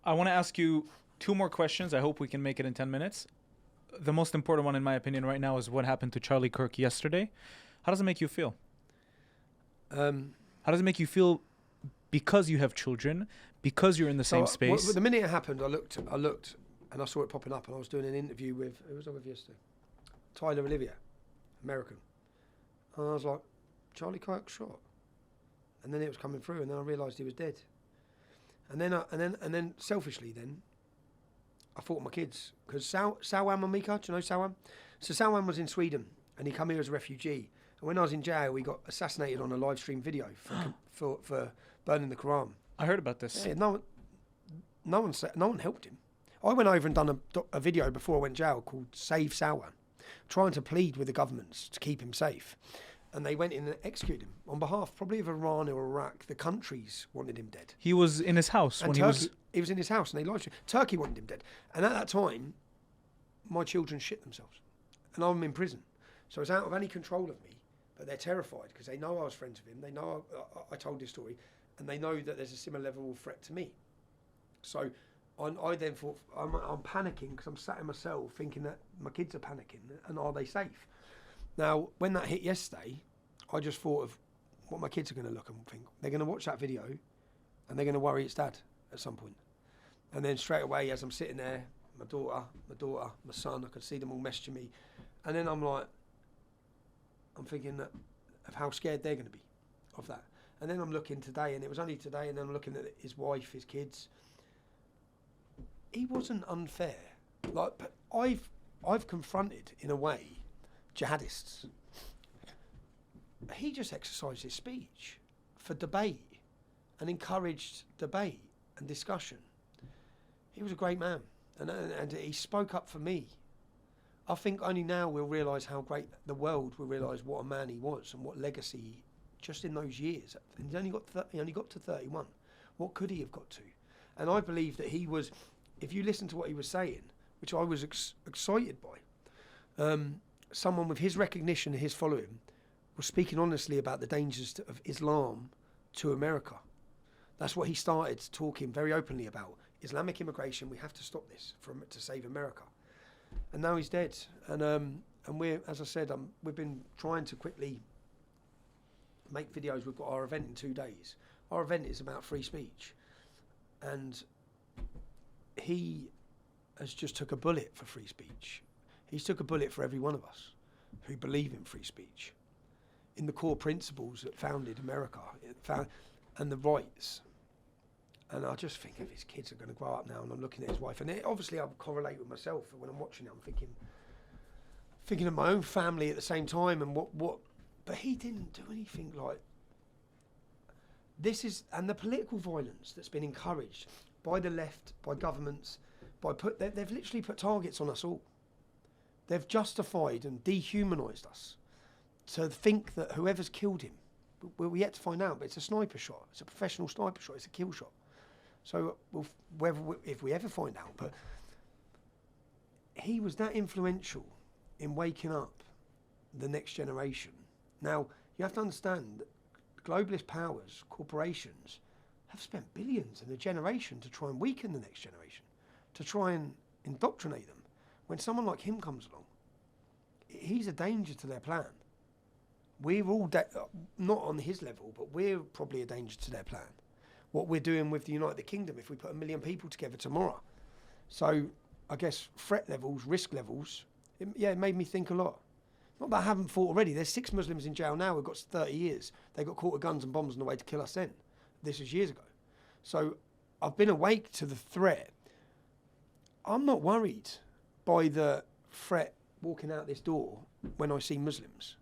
I want to ask you two more questions. I hope we can make it in 10 minutes. The most important one, in my opinion, right now is what happened to Charlie Kirk yesterday. How does it make you feel? How does it make you feel because you have children, because you're in the same space? Well, the minute it happened, I looked, and I saw it popping up, and I was doing an interview with, who was I with yesterday? Tyler Olivia, American. And I was like, Charlie Kirk shot. And then it was coming through, and then I realised he was dead. And then selfishly, I thought of my kids, because Salwan Mamika, do you know Salwan? So Salwan was in Sweden, and he came here as a refugee. And when I was in jail, he got assassinated on a live stream video for burning the Quran. I heard about this. Yeah, no one helped him. I went over and done a video before I went jail called Save Salwan, trying to plead with the governments to keep him safe. And they went in and executed him on behalf probably of Iran or Iraq. The countries wanted him dead. He was in his house and when Turkey, he was in his house and they lied to him. Turkey wanted him dead. And at that time, my children shit themselves. And I'm in prison. So it's out of any control of me, but they're terrified because they know I was friends with him. They know I told this story, and they know that there's a similar level of threat to me. So I then thought, I'm panicking because I'm sat in my cell thinking that my kids are panicking and are they safe? Now, when that hit yesterday, I just thought of what my kids are going to look and think. They're going to watch that video and they're going to worry it's dad at some point. And then straight away, as I'm sitting there, my daughter, my son, I could see them all messaging me. And then I'm thinking that of how scared they're going to be of that. And then I'm looking today, and it was only today, and then I'm looking at his wife, his kids. He wasn't unfair. Like, but I've confronted, in a way, jihadists. He just exercised his speech for debate and encouraged debate and discussion. He was a great man, and he spoke up for me. I think only now we'll realise how great the world will realise what a man he was and what legacy, just in those years. He only got to 31. What could he have got to? And I believe that he was, if you listen to what he was saying, which I was excited by, someone with his recognition and his following was speaking honestly about the dangers of Islam to America. That's what he started talking very openly about. Islamic immigration, we have to stop this to save America. And now he's dead. And we're, as I said, we've been trying to quickly make videos. We've got our event in 2 days. Our event is about free speech. And he has just took a bullet for free speech. He's took a bullet for every one of us who believe in free speech, in the core principles that founded America and the rights. And I just think if his kids are going to grow up now, and I'm looking at his wife, and obviously I correlate with myself. When I'm watching it, I'm thinking of my own family at the same time, and what. But he didn't do anything like this. And the political violence that's been encouraged by the left, by governments, they've literally put targets on us all. They've justified and dehumanised us to think that whoever's killed him, we're yet to find out, but it's a sniper shot. It's a professional sniper shot. It's a kill shot. So if we ever find out, but he was that influential in waking up the next generation. Now, you have to understand that globalist powers, corporations, have spent billions in a generation to try and weaken the next generation, to try and indoctrinate them. When someone like him comes along, he's a danger to their plan. We're all, not on his level, but we're probably a danger to their plan. What we're doing with the United Kingdom, if we put 1 million people together tomorrow. So I guess threat levels, risk levels, it made me think a lot. Not that I haven't thought already. There's 6 Muslims in jail now who've got 30 years. They got caught with guns and bombs on the way to kill us then. This was years ago. So I've been awake to the threat. I'm not worried by the threat walking out this door when I see Muslims.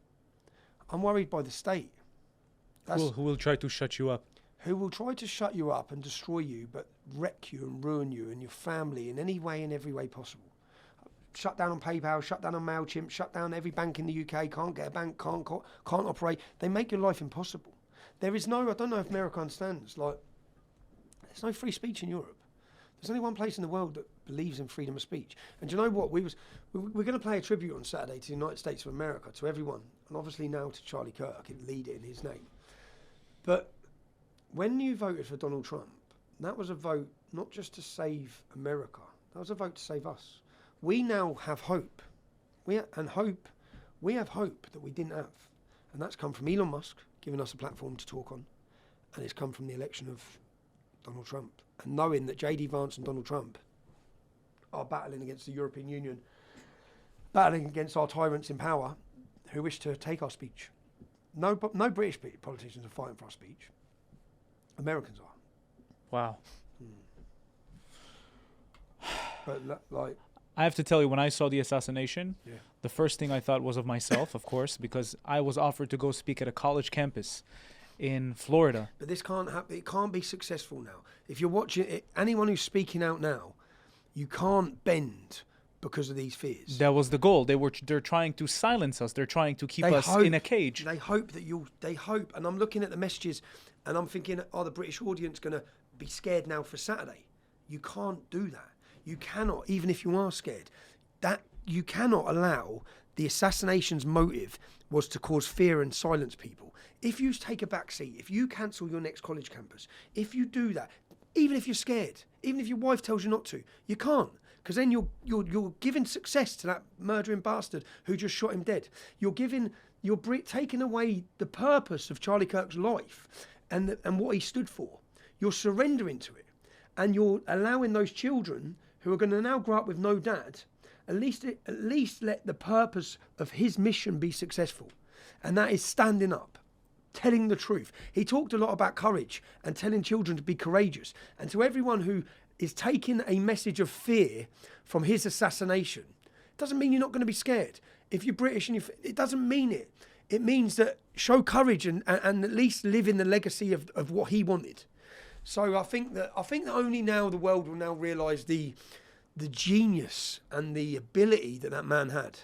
I'm worried by the state. Who will try to shut you up? Who will try to shut you up and destroy you, but wreck you and ruin you and your family in any way, in every way possible. Shut down on PayPal, shut down on MailChimp, shut down every bank in the UK, can't get a bank, can't operate. They make your life impossible. There is no, I don't know if America understands, like, there's no free speech in Europe. There's only one place in the world that believes in freedom of speech. And do you know what? We're going to play a tribute on Saturday to the United States of America, to everyone, and obviously now to Charlie Kirk, and lead it in his name. But when you voted for Donald Trump, that was a vote not just to save America. That was a vote to save us. We now have hope. We have hope that we didn't have. And that's come from Elon Musk, giving us a platform to talk on. And it's come from the election of Donald Trump. And knowing that J.D. Vance and Donald Trump are battling against the European Union, battling against our tyrants in power who wish to take our speech. No British politicians are fighting for our speech. Americans are. Wow. But like, I have to tell you, when I saw the assassination, yeah. the first thing I thought was of myself, of course, because I was offered to go speak at a college campus in Florida. But this can't happen. It can't be successful now. If you're watching it, anyone who's speaking out now, you can't bend because of these fears. That was the goal. They're trying to silence us. They're trying to keep us in a cage. They hope that they hope. And I'm looking at the messages and I'm thinking, are the British audience going to be scared now for Saturday? You can't do that. You cannot, even if you are scared, that you cannot allow the assassination's motive was to cause fear and silence people. If you take a back seat, if you cancel your next college campus, if you do that, even if you're scared, even if your wife tells you not to, you can't. Because then you're giving success to that murdering bastard who just shot him dead. You're taking away the purpose of Charlie Kirk's life and what he stood for. You're surrendering to it. And you're allowing those children who are going to now grow up with no dad, at least let the purpose of his mission be successful. And that is standing up, telling the truth. He talked a lot about courage and telling children to be courageous. And to everyone who is taking a message of fear from his assassination, doesn't mean you're not going to be scared. If you're British, it doesn't mean it. It means that show courage and at least live in the legacy of what he wanted. So I think that only now the world will now realise the genius and the ability that man had.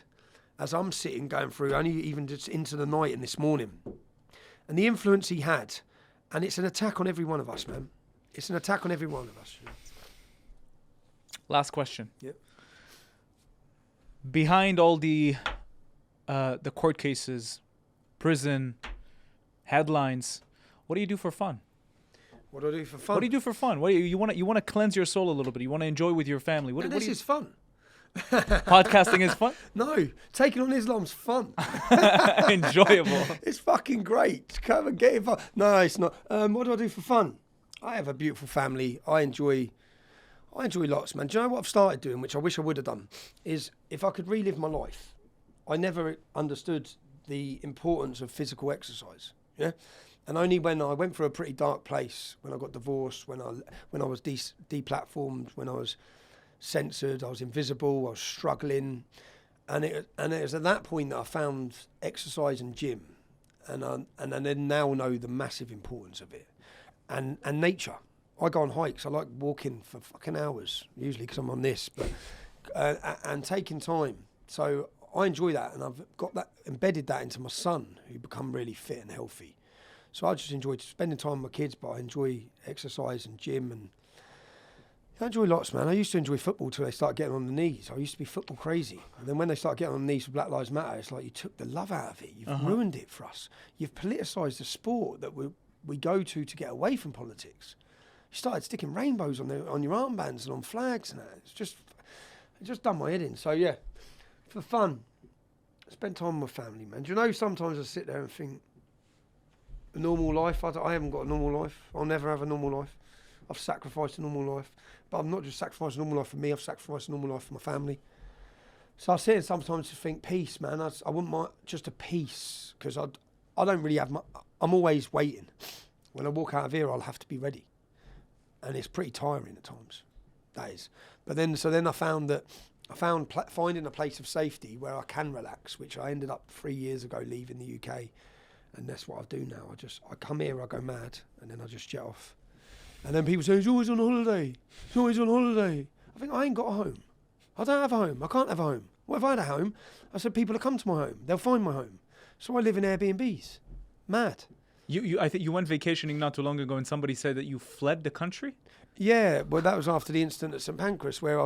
As I'm sitting going through, only even just into the night and this morning, and the influence he had, and it's an attack on every one of us, man. It's an attack on every one of us. Last question. Yep. Behind all the court cases, prison, headlines, what do you do for fun? What do I do for fun? What do you do for fun? What do you want to cleanse your soul a little bit? You want to enjoy with your family. This is fun. Podcasting is fun? No, taking on Islam's fun. Enjoyable. It's fucking great. Come and get involved. No, it's not. What do I do for fun? I have a beautiful family. I enjoy lots, man. Do you know what I've started doing, which I wish I would have done, is if I could relive my life, I never understood the importance of physical exercise. Yeah. And only when I went through a pretty dark place, when I got divorced, when I was deplatformed, when I was censored, I was invisible, I was struggling, and it was at that point that I found exercise and gym, and I then now know the massive importance of it, and nature. I go on hikes. I like walking for fucking hours, usually because I'm on this, but and taking time. So I enjoy that, and I've got that embedded that into my son, who become really fit and healthy. So I just enjoy spending time with my kids, but I enjoy exercise and gym, and I enjoy lots, man. I used to enjoy football till they started getting on the knees. I used to be football crazy. And then when they started getting on the knees for Black Lives Matter, it's like you took the love out of it. You've ruined it for us. You've politicised the sport that we go to get away from politics. You started sticking rainbows on your armbands and on flags and that. It just done my head in. So yeah, for fun, spend time with my family, man. Do you know, sometimes I sit there and think, a normal life, I haven't got a normal life. I'll never have a normal life. I've sacrificed a normal life. But I've not just sacrificed a normal life for me, I've sacrificed a normal life for my family. So I sit here sometimes to think, peace, man. I wouldn't mind just a peace, because I don't really have I'm always waiting. When I walk out of here, I'll have to be ready. And it's pretty tiring at times. That is. But then I found finding a place of safety where I can relax, which I ended up 3 years ago leaving the UK. And that's what I do now. I come here, I go mad, and then I just jet off. And then people say, he's always on holiday. He's always on holiday. I think, I ain't got a home. I don't have a home. I can't have a home. What if I had a home? I said, people will come to my home. They'll find my home. So I live in Airbnbs. Mad. I think you went vacationing not too long ago, and somebody said that you fled the country? Yeah, well, that was after the incident at St Pancras, where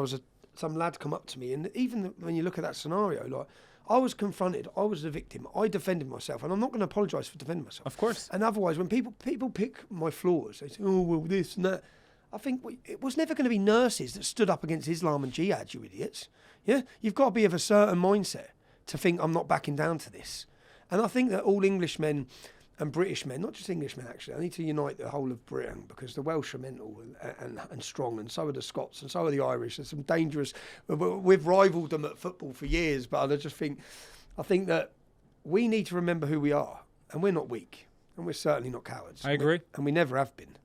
some lad come up to me. And even when you look at that scenario, like, I was confronted. I was the victim. I defended myself, and I'm not going to apologise for defending myself. Of course. And otherwise, when people pick my flaws, they say, "Oh, well, this and that." I think it was never going to be nurses that stood up against Islam and jihad, you idiots. Yeah, you've got to be of a certain mindset to think I'm not backing down to this. And I think that all Englishmen and British men, not just Englishmen actually, I need to unite the whole of Britain, because the Welsh are mental and strong, and so are the Scots, and so are the Irish. There's some dangerous, we've rivaled them at football for years, but I think that we need to remember who we are, and we're not weak, and we're certainly not cowards. I agree. And we never have been.